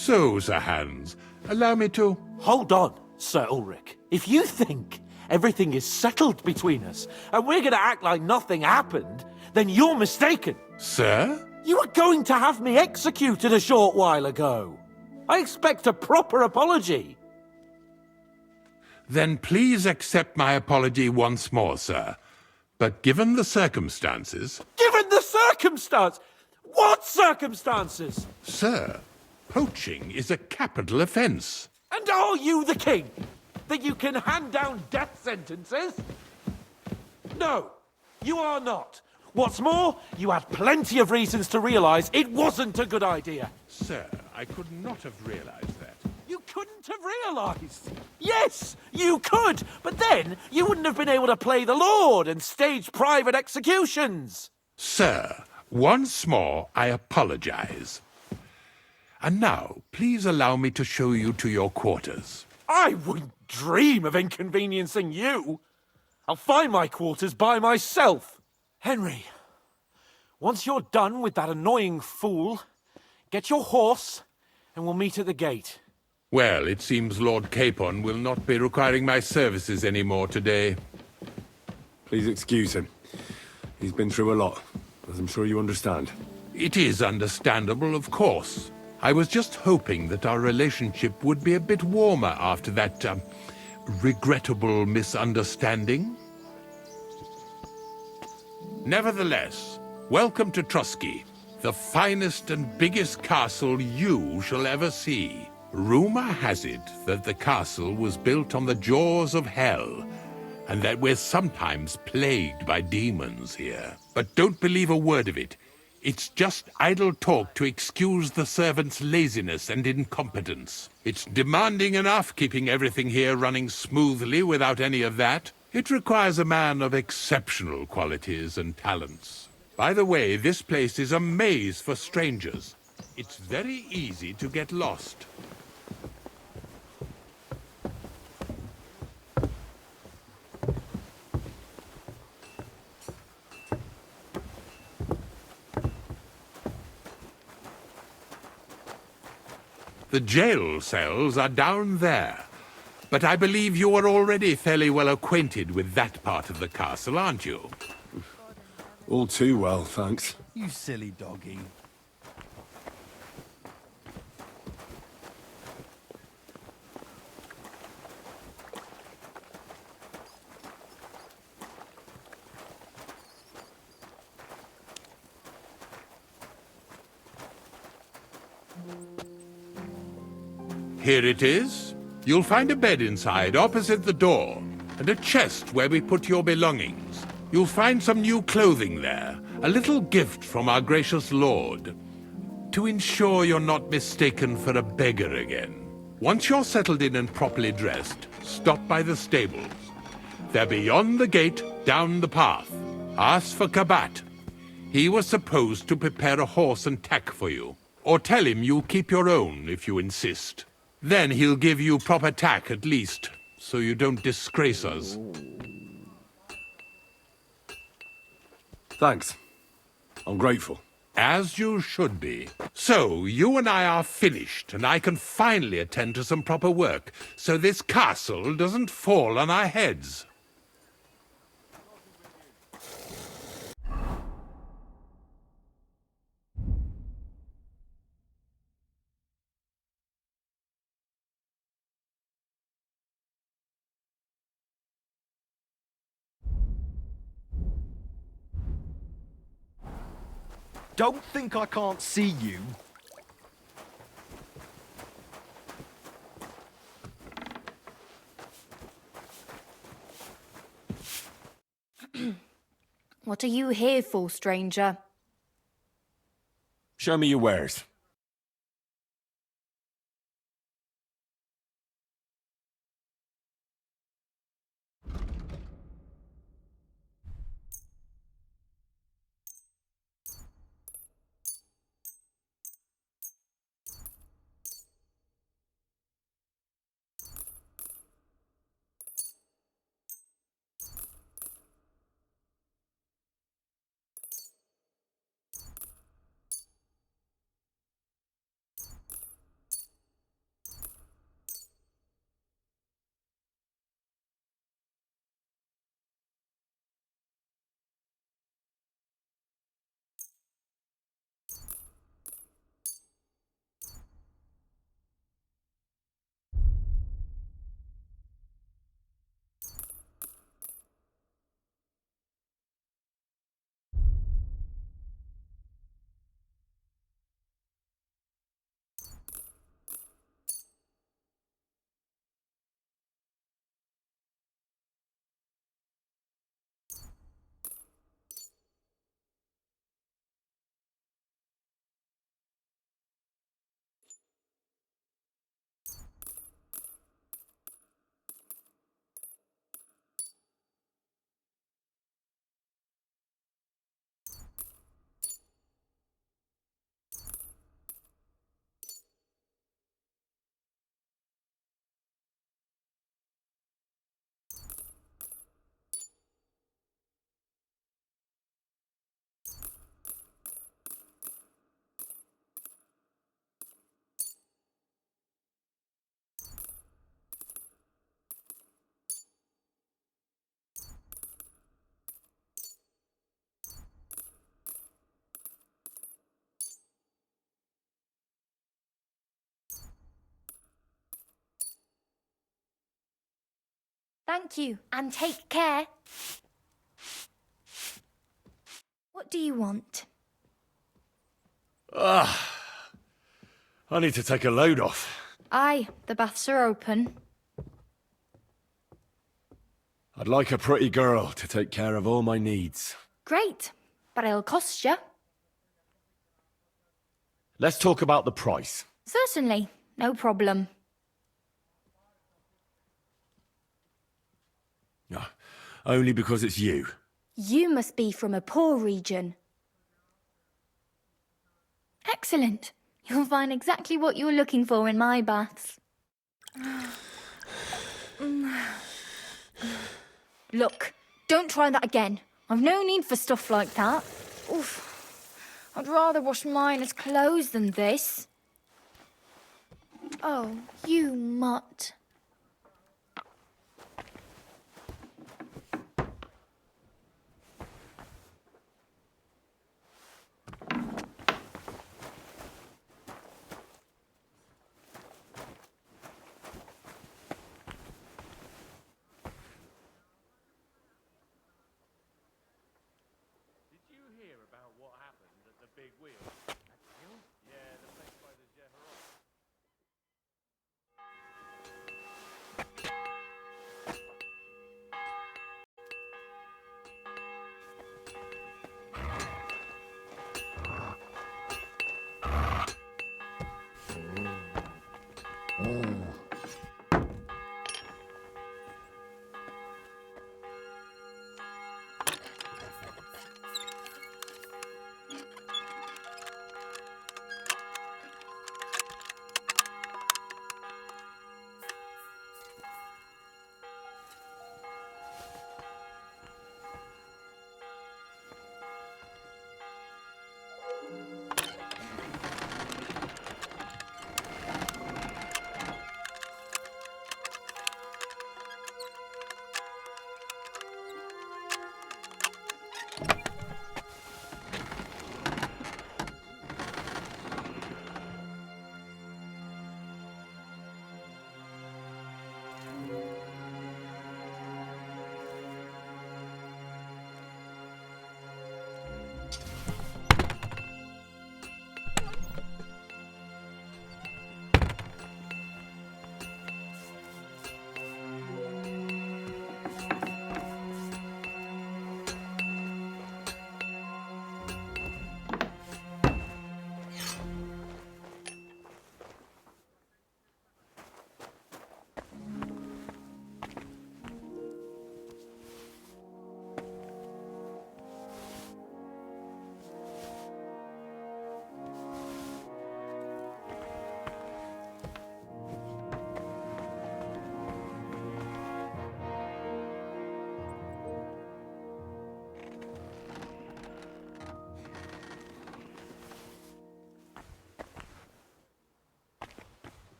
So, Sir Hans, allow me to... Hold on, Sir Ulrich. If you think everything is settled between us, and we're going to act like nothing happened, then you're mistaken. Sir? You were going to have me executed a short while ago. I expect a proper apology. Then please accept my apology once more, sir. But given the circumstances... Given the circumstance? What circumstances? Sir, poaching is a capital offence. And are you the king? That you can hand down death sentences? No, you are not. What's more, you had plenty of reasons to realise it wasn't a good idea. Sir, I could not have realised that. You couldn't have realised. Yes, you could, but then you wouldn't have been able to play the Lord and stage private executions. Sir, once more I apologise. And now, please allow me to show you to your quarters. I wouldn't dream of inconveniencing you. I'll find my quarters by myself. Henry, once you're done with that annoying fool, get your horse and we'll meet at the gate. Well, it seems Lord Capon will not be requiring my services anymore today. Please excuse him. He's been through a lot, as I'm sure you understand. It is understandable, of course. I was just hoping that our relationship would be a bit warmer after that, regrettable misunderstanding. Nevertheless, welcome to Trosky, the finest and biggest castle you shall ever see. Rumor has it that the castle was built on the jaws of hell, and that we're sometimes plagued by demons here. But don't believe a word of it. It's just idle talk to excuse the servants' laziness and incompetence. It's demanding enough keeping everything here running smoothly without any of that. It requires a man of exceptional qualities and talents. By the way, this place is a maze for strangers. It's very easy to get lost. The jail cells are down there. But I believe you are already fairly well acquainted with that part of the castle, aren't you? All too well, thanks. You silly doggy. Here it is. You'll find a bed inside, opposite the door, and a chest where we put your belongings. You'll find some new clothing there, a little gift from our gracious lord, to ensure you're not mistaken for a beggar again. Once you're settled in and properly dressed, stop by the stables. They're beyond the gate, down the path. Ask for Kabat. He was supposed to prepare a horse and tack for you. Or tell him you'll keep your own if you insist. Then he'll give you proper tack at least, so you don't disgrace us. Thanks. I'm grateful. As you should be. So, you and I are finished, and I can finally attend to some proper work, so this castle doesn't fall on our heads. Don't think I can't see you. What are you here for, stranger? Show me your wares. Thank you, and take care. What do you want? I need to take a load off. Aye, the baths are open. I'd like a pretty girl to take care of all my needs. Great, but it'll cost you. Let's talk about the price. Certainly, no problem. No, only because it's you. You must be from a poor region. Excellent. You'll find exactly what you're looking for in my baths. Look, don't try that again. I've no need for stuff like that. Oof. I'd rather wash mine as clothes than this. Oh, you mutt. Did you hear about what happened at the big wheel? Yeah, the place by the Jehoram.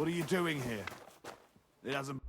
What are you doing here? It hasn't...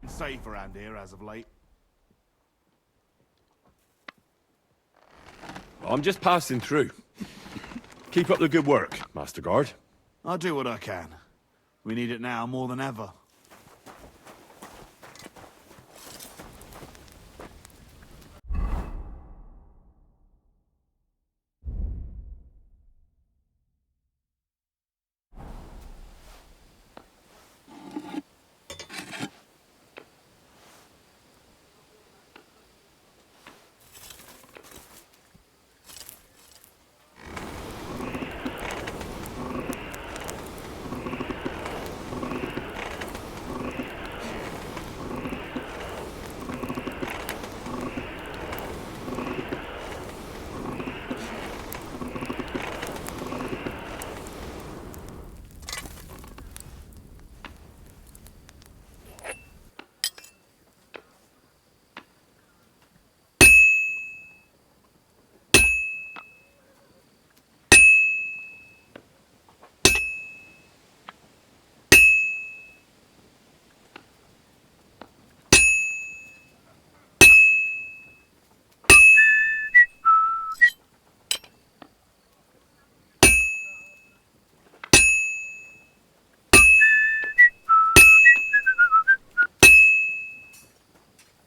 safe around here as of late. I'm just passing through. Keep up the good work, Master Guard. I'll do what I can. We need it now more than ever.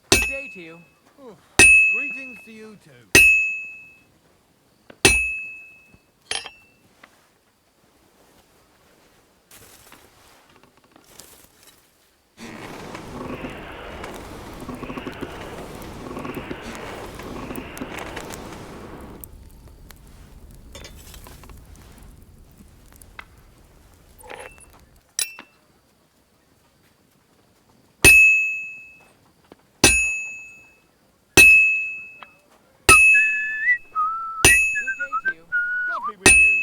Good day to you. Greetings to you too. Good day to you. God be with you.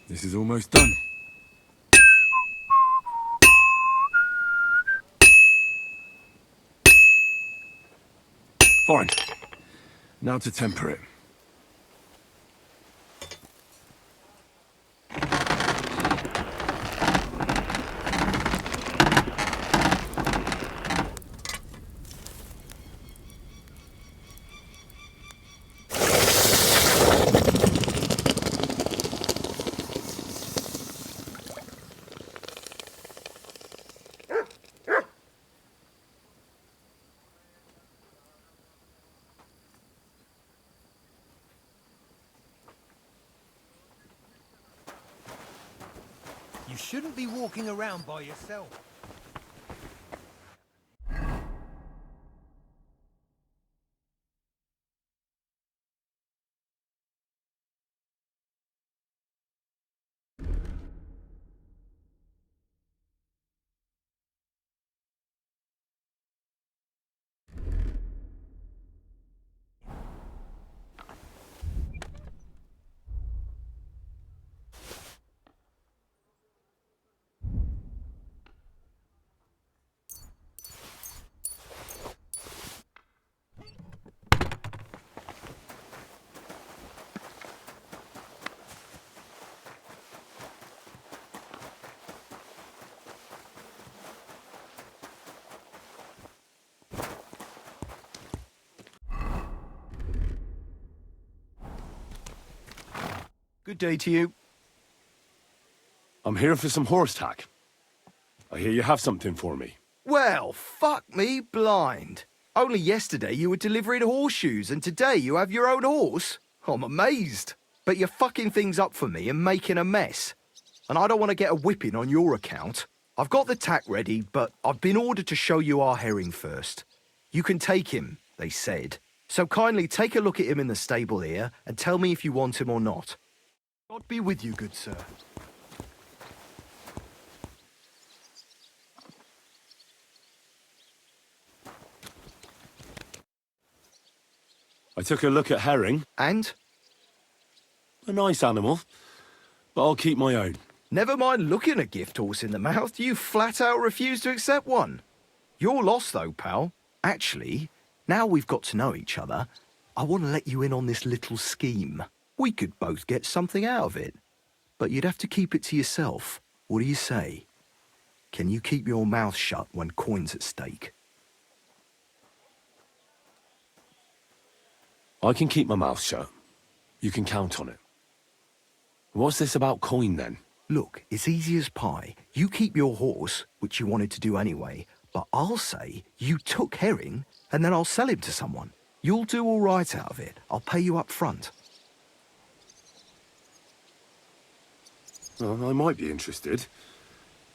This is almost done. Fine. Now to temper it. You shouldn't be walking around by yourself. Good day to you. I'm here for some horse tack. I hear you have something for me. Well, fuck me blind. Only yesterday you were delivering horseshoes and today you have your own horse? I'm amazed. But you're fucking things up for me and making a mess. And I don't want to get a whipping on your account. I've got the tack ready, but I've been ordered to show you our herring first. You can take him, they said. So kindly take a look at him in the stable here and tell me if you want him or not. God be with you, good sir. I took a look at herring. And? A nice animal, but I'll keep my own. Never mind looking a gift horse in the mouth, you flat out refuse to accept one. You're lost though, pal. Actually, now we've got to know each other, I want to let you in on this little scheme. We could both get something out of it. But you'd have to keep it to yourself. What do you say? Can you keep your mouth shut when coin's at stake? I can keep my mouth shut. You can count on it. What's this about coin, then? Look, it's easy as pie. You keep your horse, which you wanted to do anyway, but I'll say you took herring, and then I'll sell him to someone. You'll do all right out of it. I'll pay you up front. Well, I might be interested,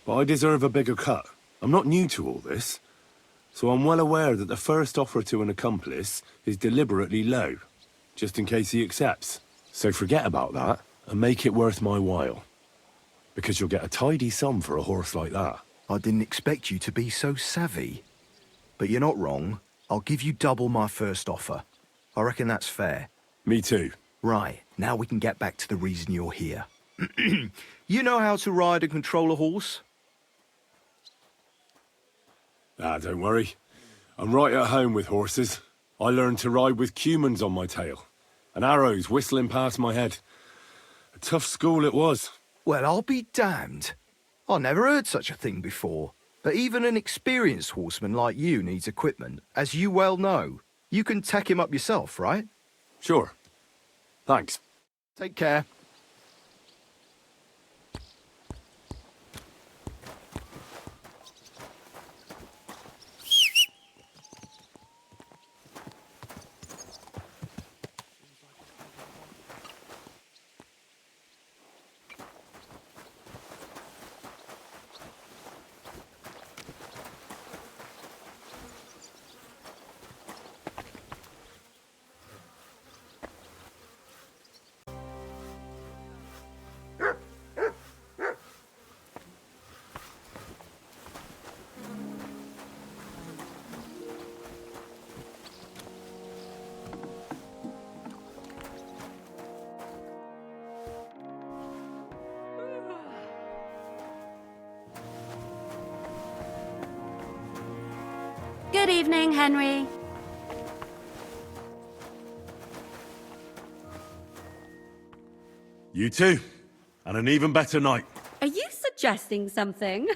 but I deserve a bigger cut. I'm not new to all this, so I'm well aware that the first offer to an accomplice is deliberately low, just in case he accepts. So forget about that and make it worth my while, because you'll get a tidy sum for a horse like that. I didn't expect you to be so savvy. But you're not wrong. I'll give you double my first offer. I reckon that's fair. Me too. Right, now we can get back to the reason you're here. You know how to ride and control a horse? Ah, don't worry. I'm right at home with horses. I learned to ride with cumans on my tail, and arrows whistling past my head. A tough school it was. Well, I'll be damned. I never heard such a thing before. But even an experienced horseman like you needs equipment, as you well know. You can tack him up yourself, right? Sure. Thanks. Take care. Good evening, Henry. You too. And an even better night. Are you suggesting something?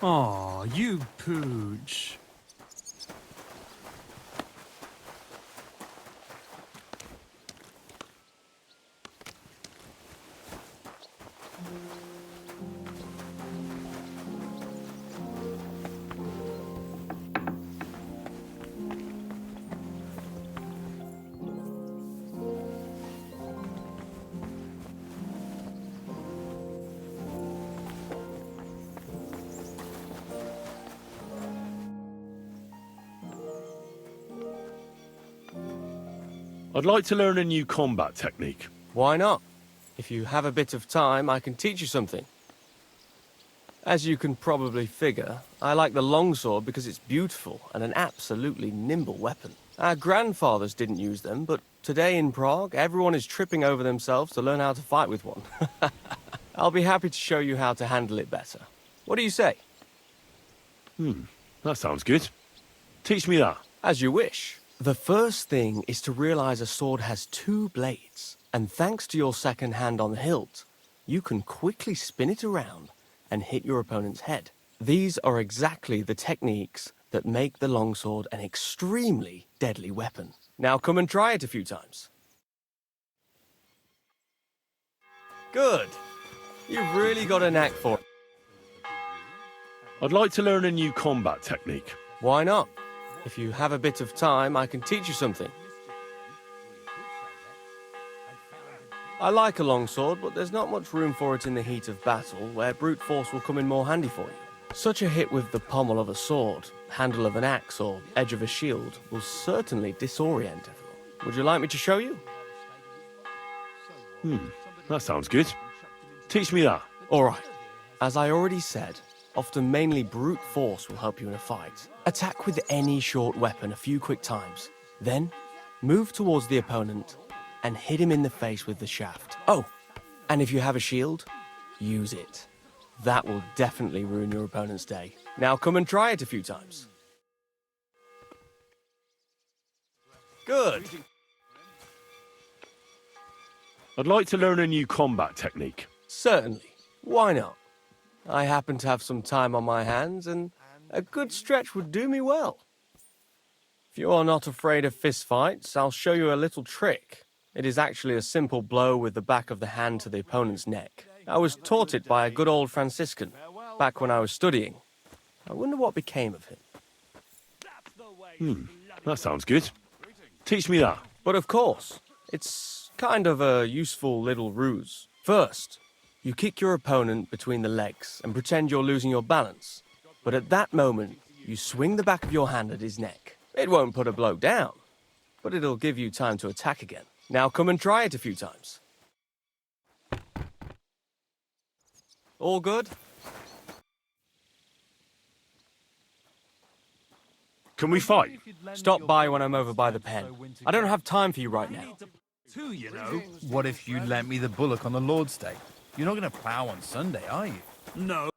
Aw, you pooch. I'd like to learn a new combat technique. Why not? If you have a bit of time, I can teach you something. As you can probably figure, I like the longsword because it's beautiful and an absolutely nimble weapon. Our grandfathers didn't use them, but today in Prague, everyone is tripping over themselves to learn how to fight with one. I'll be happy to show you how to handle it better. What do you say? That sounds good. Teach me that. As you wish. The first thing is to realize a sword has two blades, and thanks to your second hand on the hilt, you can quickly spin it around and hit your opponent's head. These are exactly the techniques that make the longsword an extremely deadly weapon. Now come and try it a few times. Good. You've really got a knack for it. I'd like to learn a new combat technique. Why not? If you have a bit of time, I can teach you something. I like a longsword, but there's not much room for it in the heat of battle, where brute force will come in more handy for you. Such a hit with the pommel of a sword, handle of an axe, or edge of a shield will certainly disorient everyone. Would you like me to show you? That sounds good. Teach me that. All right. As I already said, often mainly brute force will help you in a fight. Attack with any short weapon a few quick times. Then, move towards the opponent and hit him in the face with the shaft. Oh, and if you have a shield, use it. That will definitely ruin your opponent's day. Now come and try it a few times. Good. I'd like to learn a new combat technique. Certainly. Why not? I happen to have some time on my hands, and a good stretch would do me well. If you are not afraid of fistfights, I'll show you a little trick. It is actually a simple blow with the back of the hand to the opponent's neck. I was taught it by a good old Franciscan, back when I was studying. I wonder what became of him. That sounds good. Teach me that. But of course, it's kind of a useful little ruse. First, you kick your opponent between the legs and pretend you're losing your balance. But at that moment, you swing the back of your hand at his neck. It won't put a blow down, but it'll give you time to attack again. Now come and try it a few times. All good? Can we fight? Stop by when I'm over by the pen. I don't have time for you right now. Too, you know. What if you lent me the bullock on the Lord's Day? You're not going to plough on Sunday, are you? No.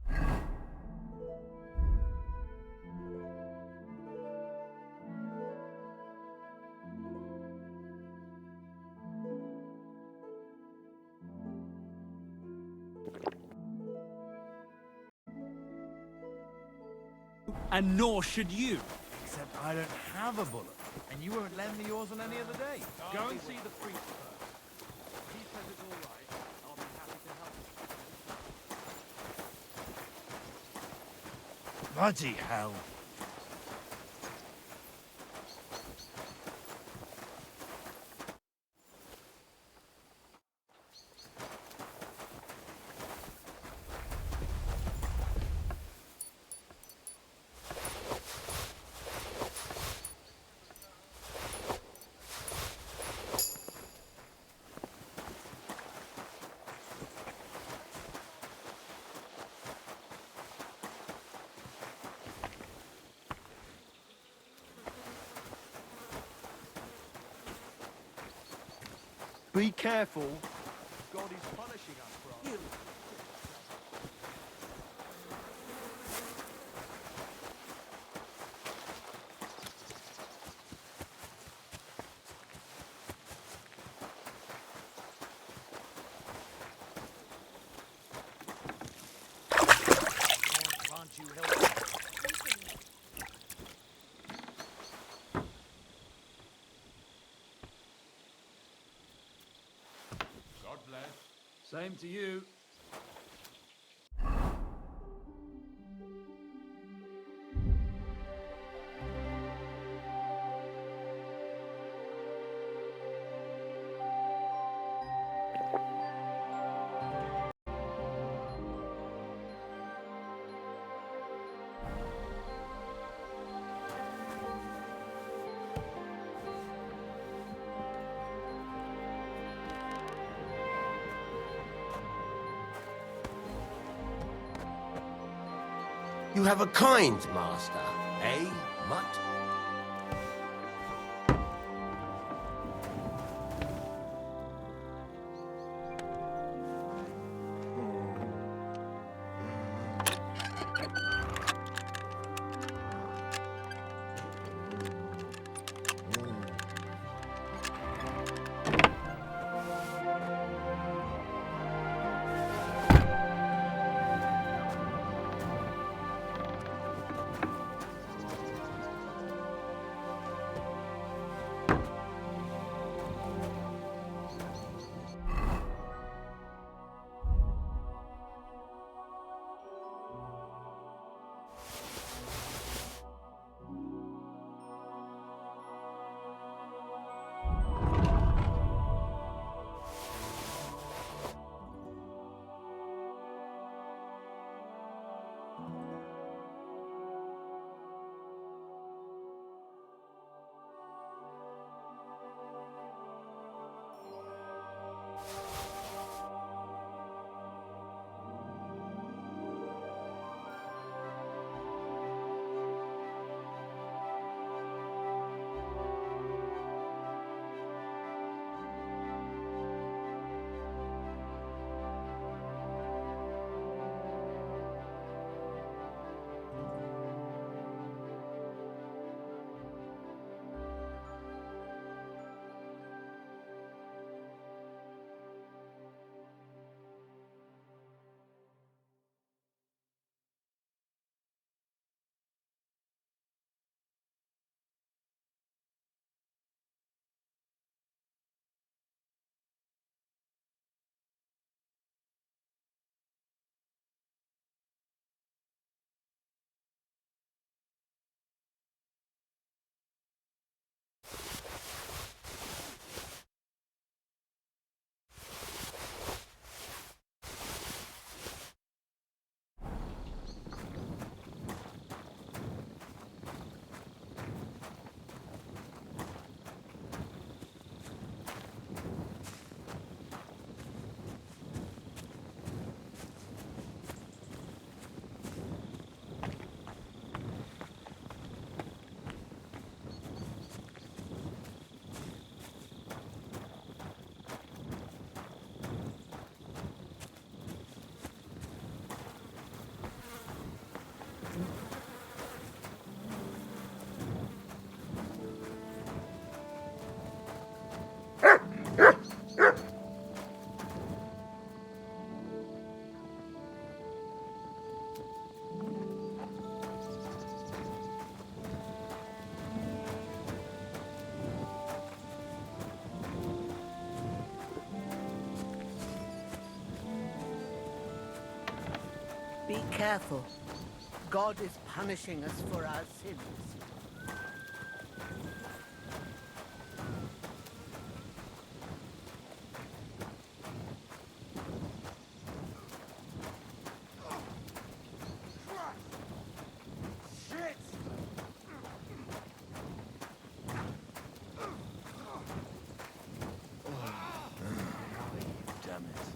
And nor should you. Except I don't have a bullock, and you won't lend me yours on any other day. Go and see the priest first. He says it's all right. I'll be happy to help. Bloody hell. Be careful. God is punishing us for our... God bless. Same to you. You have a kind master, eh, Mutt? Be careful. God is punishing us for our sins. Damn it.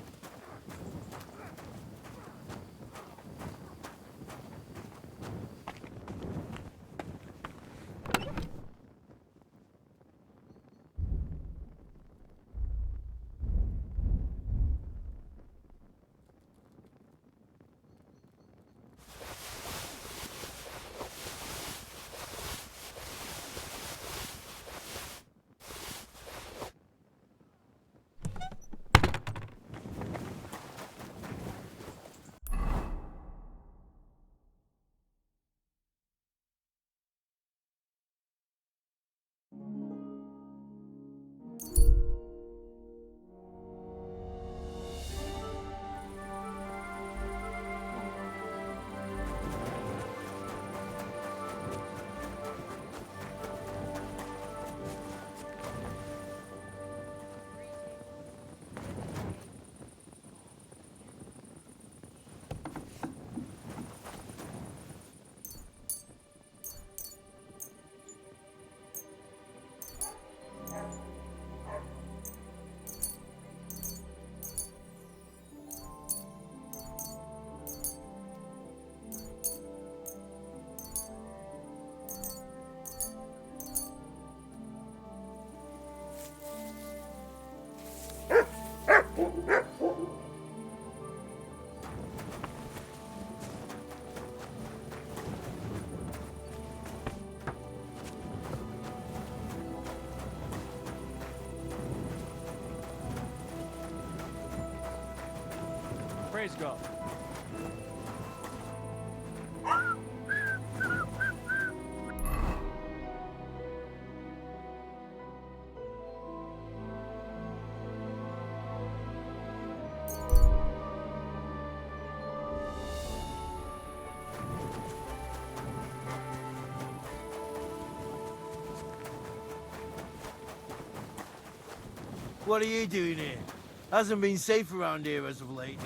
Praise God. What are you doing here? Hasn't been safe around here as of late.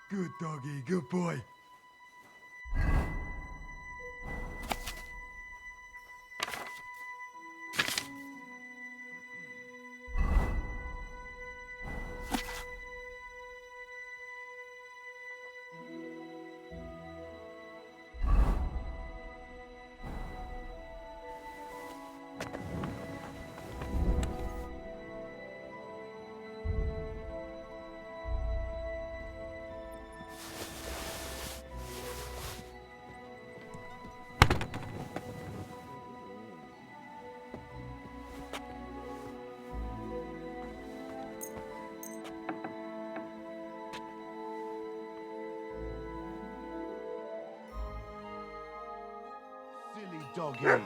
Good doggy, good boy. Silly doggy.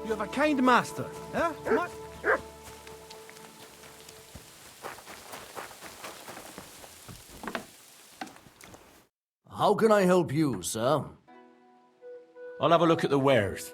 You have a kind master, eh? What? How can I help you, sir? I'll have a look at the wares.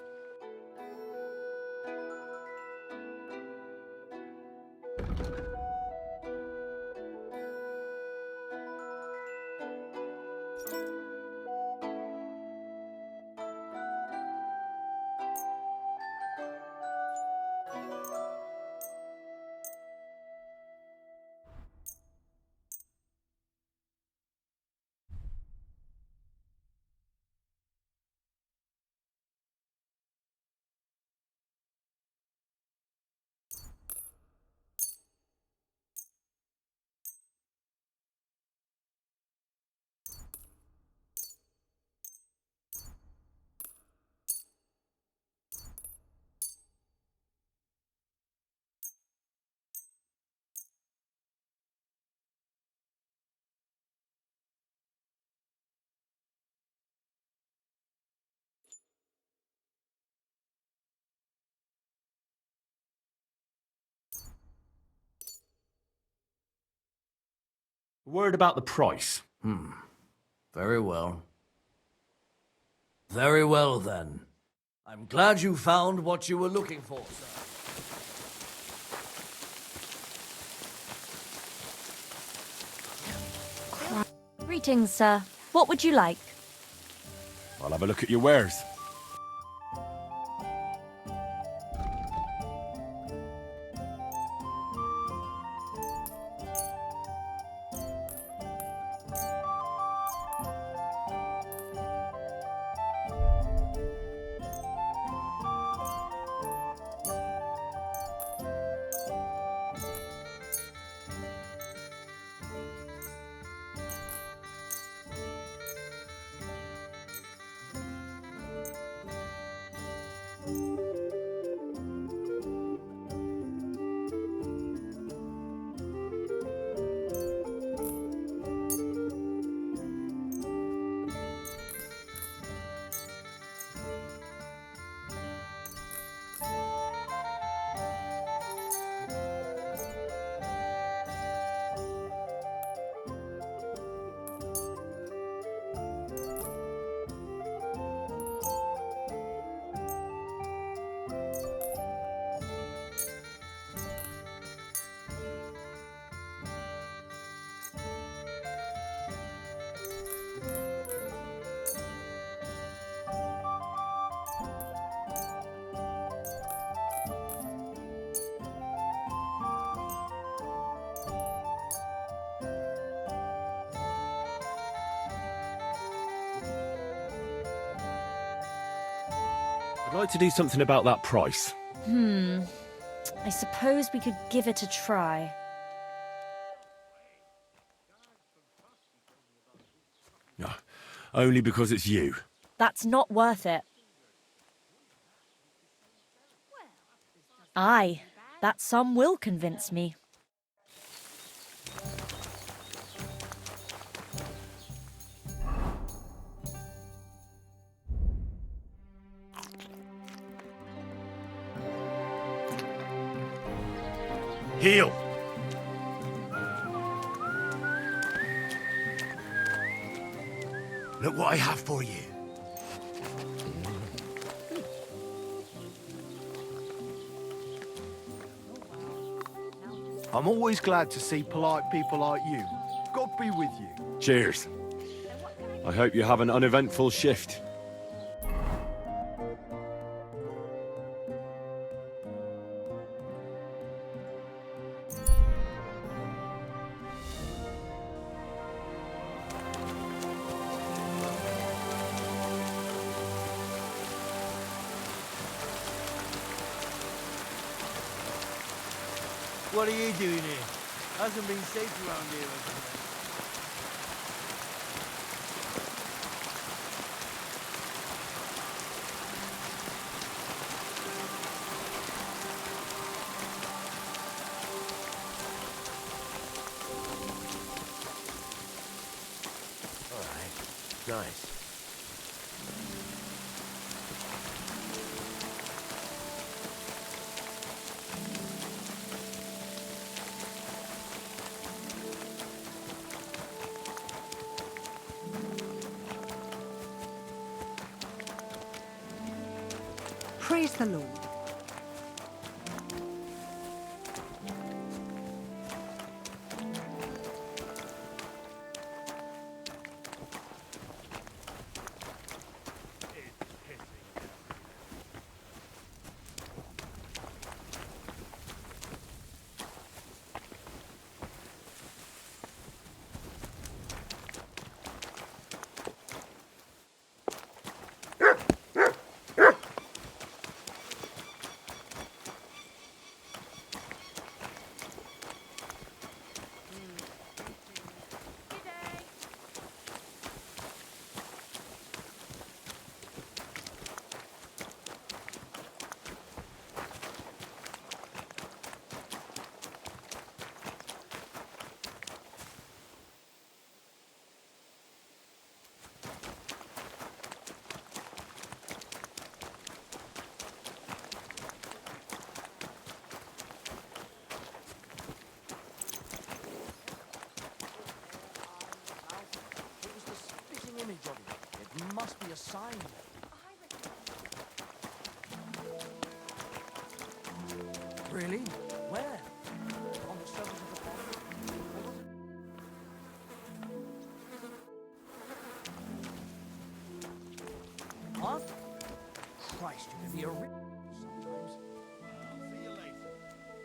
Word about the price. Very well. Very well, then. I'm glad you found what you were looking for, sir. Greetings, sir. What would you like? I'll have a look at your wares. I'd like to do something about that price. I suppose we could give it a try. Only because it's you. That's not worth it. Aye, that sum will convince me. Heel! Look what I have for you. I'm always glad to see polite people like you. God be with you. Cheers. I hope you have an uneventful shift. What are you doing here? Hasn't been safe around here, has it? Nice. Praise the Lord. It must be a sign. Really? Where? On the surface of the pond? What? Christ, you can be a sometimes. See you later.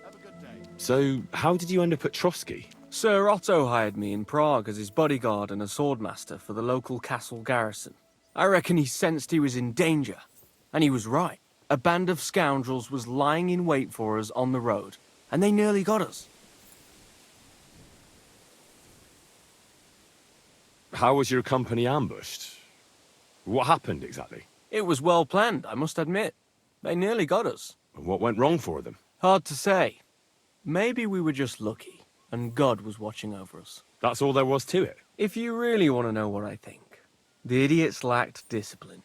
Have a good day. So, how did you end up at Trosky? Sir Otto hired me in Prague as his bodyguard and a swordmaster for the local castle garrison. I reckon he sensed he was in danger. And he was right. A band of scoundrels was lying in wait for us on the road, and they nearly got us. How was your company ambushed? What happened exactly? It was well planned, I must admit. They nearly got us. And what went wrong for them? Hard to say. Maybe we were just lucky, and God was watching over us. That's all there was to it? If you really want to know what I think, the idiots lacked discipline.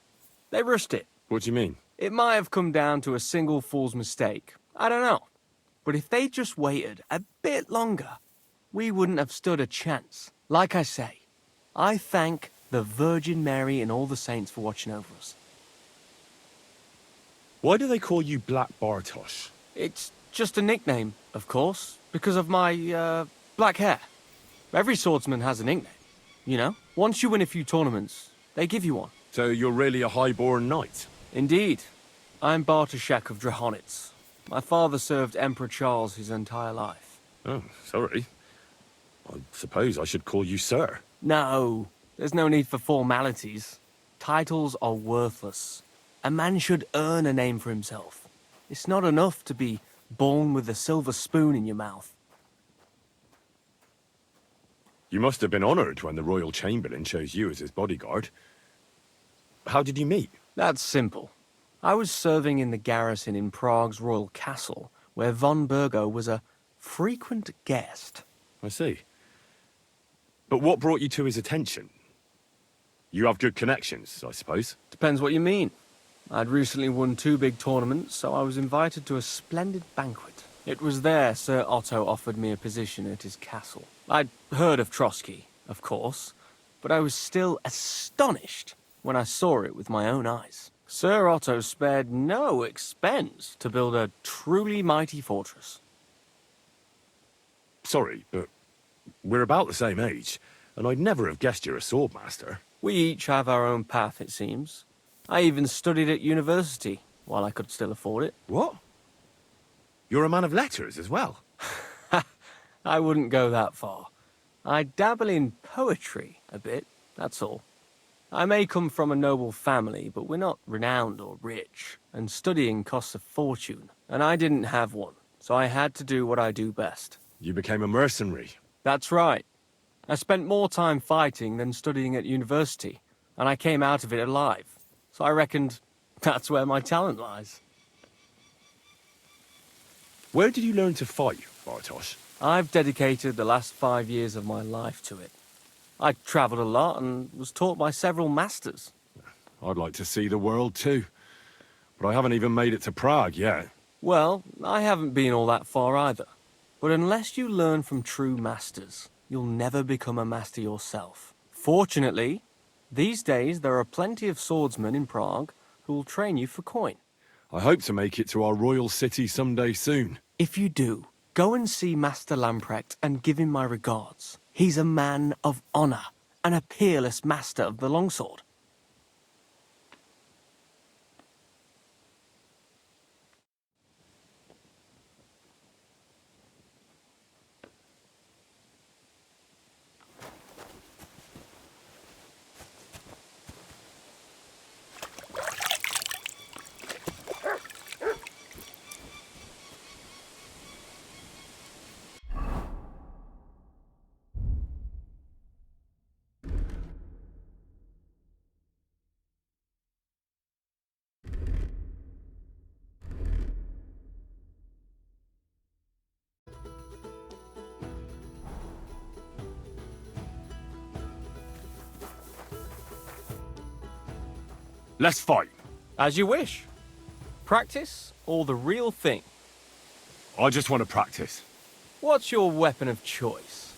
They rushed it. What do you mean? It might have come down to a single fool's mistake. I don't know. But if they just waited a bit longer, we wouldn't have stood a chance. Like I say, I thank the Virgin Mary and all the saints for watching over us. Why do they call you Black Bartosz? It's just a nickname, of course, because of my, black hair. Every swordsman has a nickname, you know? Once you win a few tournaments, they give you one. So you're really a high-born knight? Indeed. I'm Bartoszek of Drahonitz. My father served Emperor Charles his entire life. Oh, sorry. I suppose I should call you sir. No, there's no need for formalities. Titles are worthless. A man should earn a name for himself. It's not enough to be born with a silver spoon in your mouth. You must have been honored when the royal chamberlain chose you as his bodyguard. How did you meet? That's simple. I was serving in the garrison in Prague's royal castle, where von Burgo was a frequent guest. I see. But what brought you to his attention? You have good connections, I suppose. Depends what you mean. I'd recently won 2 big tournaments, so I was invited to a splendid banquet. It was there Sir Otto offered me a position at his castle. I'd heard of Trosky, of course, but I was still astonished when I saw it with my own eyes. Sir Otto spared no expense to build a truly mighty fortress. Sorry, but we're about the same age, and I'd never have guessed you're a swordmaster. We each have our own path, it seems. I even studied at university, while I could still afford it. What? You're a man of letters as well? I wouldn't go that far. I dabble in poetry a bit, that's all. I may come from a noble family, but we're not renowned or rich, and studying costs a fortune, and I didn't have one, so I had to do what I do best. You became a mercenary. That's right. I spent more time fighting than studying at university, and I came out of it alive, so I reckoned that's where my talent lies. Where did you learn to fight, Bartosz? I've dedicated the last 5 years of my life to it. I travelled a lot and was taught by several masters. I'd like to see the world too, but I haven't even made it to Prague yet. Well, I haven't been all that far either. But unless you learn from true masters, you'll never become a master yourself. Fortunately, these days there are plenty of swordsmen in Prague who will train you for coin. I hope to make it to our royal city someday soon. If you do, go and see Master Lamprecht and give him my regards. He's a man of honor and a peerless master of the longsword. Let's fight. As you wish. Practice or the real thing? I just want to practice. What's your weapon of choice?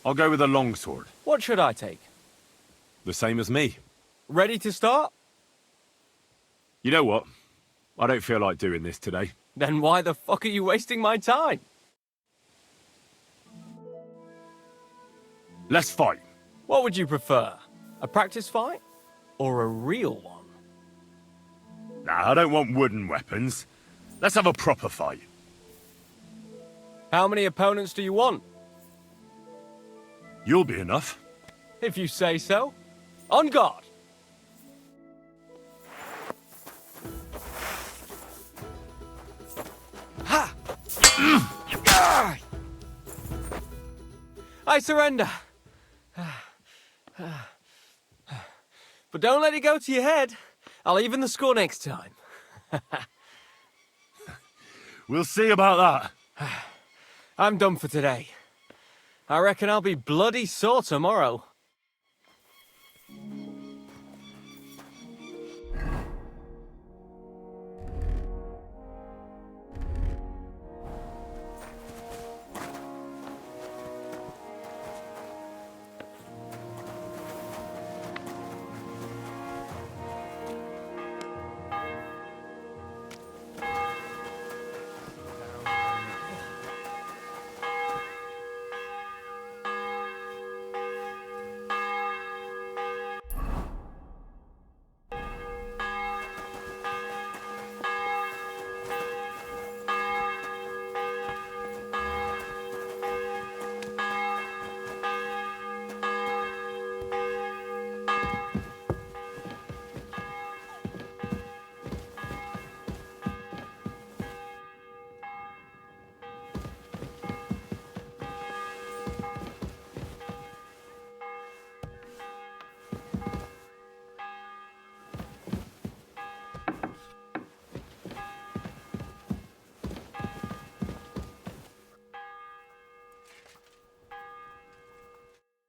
I'll go with a longsword. What should I take? The same as me. Ready to start? You know what? I don't feel like doing this today. Then why the fuck are you wasting my time? Let's fight. What would you prefer? A practice fight? Or a real one? Nah, I don't want wooden weapons. Let's have a proper fight. How many opponents do you want? You'll be enough. If you say so. On guard! Ha! I surrender. But don't let it go to your head. I'll even the score next time. We'll see about that. I'm done for today. I reckon I'll be bloody sore tomorrow.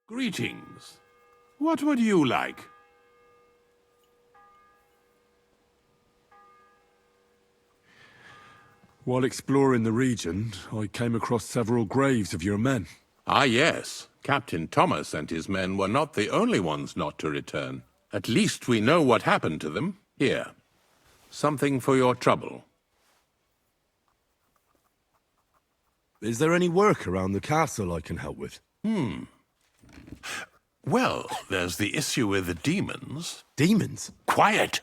Greetings. What would you like? While exploring the region, I came across several graves of your men. Ah, yes. Captain Thomas and his men were not the only ones not to return. At least we know what happened to them. Here. Something for your trouble. Is there any work around the castle I can help with? Well, there's the issue with the demons. Demons? Quiet!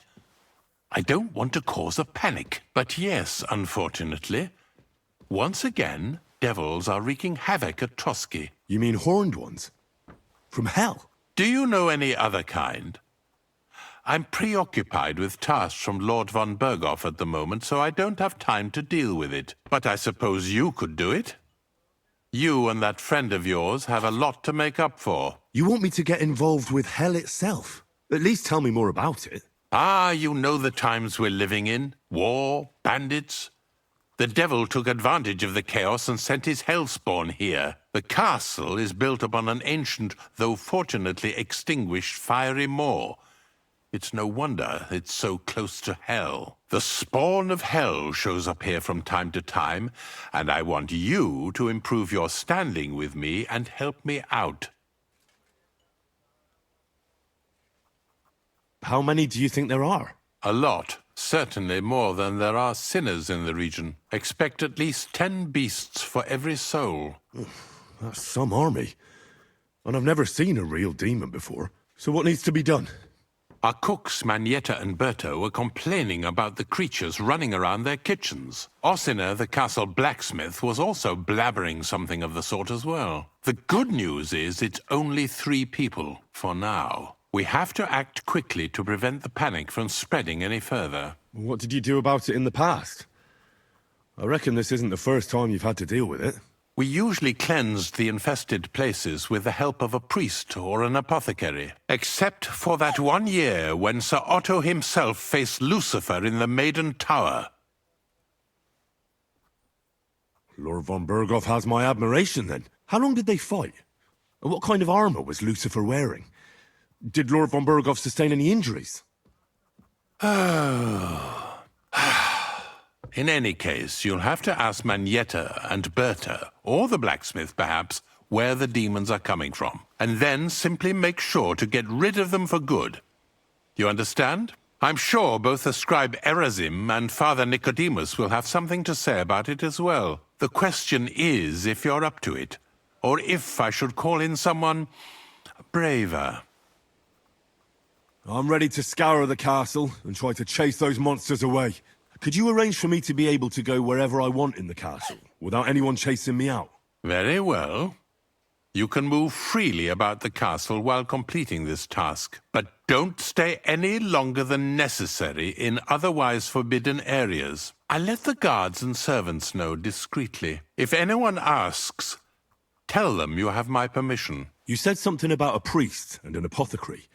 I don't want to cause a panic, but yes, unfortunately. Once again, devils are wreaking havoc at Trosky. You mean horned ones? From hell? Do you know any other kind? I'm preoccupied with tasks from Lord von Berghoff at the moment, so I don't have time to deal with it. But I suppose you could do it? You and that friend of yours have a lot to make up for. You want me to get involved with hell itself? At least tell me more about it. Ah, you know the times we're living in. War, bandits. The devil took advantage of the chaos and sent his hellspawn here. The castle is built upon an ancient, though fortunately extinguished, fiery moor. It's no wonder it's so close to hell. The spawn of hell shows up here from time to time, and I want you to improve your standing with me and help me out. How many do you think there are? A lot. Certainly more than there are sinners in the region. Expect at least 10 beasts for every soul. That's some army. And I've never seen a real demon before. So what needs to be done? Our cooks, Manietta and Berto, were complaining about the creatures running around their kitchens. Ossina, the castle blacksmith, was also blabbering something of the sort as well. The good news is it's only 3 people, for now. We have to act quickly to prevent the panic from spreading any further. What did you do about it in the past? I reckon this isn't the first time you've had to deal with it. We usually cleansed the infested places with the help of a priest or an apothecary, except for that one year when Sir Otto himself faced Lucifer in the Maiden Tower. Lord von Berghoff has my admiration, then. How long did they fight? And what kind of armor was Lucifer wearing? Did Lord von Berghoff sustain any injuries? In any case, you'll have to ask Manietta and Berta, or the blacksmith perhaps, where the demons are coming from, and then simply make sure to get rid of them for good. You understand? I'm sure both the scribe Erazim and Father Nicodemus will have something to say about it as well. The question is if you're up to it, or if I should call in someone braver. I'm ready to scour the castle and try to chase those monsters away. Could you arrange for me to be able to go wherever I want in the castle, without anyone chasing me out? Very well. You can move freely about the castle while completing this task, but don't stay any longer than necessary in otherwise forbidden areas. I'll let the guards and servants know discreetly. If anyone asks, tell them you have my permission. You said something about a priest and an apothecary.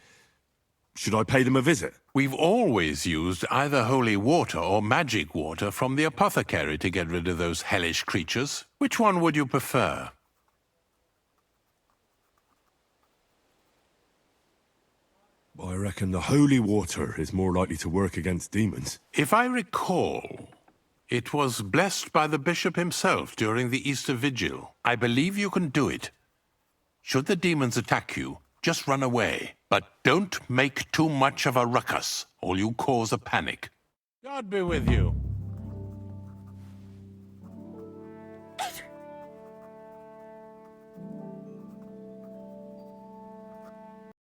Should I pay them a visit? We've always used either holy water or magic water from the apothecary to get rid of those hellish creatures. Which one would you prefer? I reckon the holy water is more likely to work against demons. If I recall, it was blessed by the bishop himself during the Easter Vigil. I believe you can do it. Should the demons attack you, just run away. But don't make too much of a ruckus, or you cause a panic. God be with you.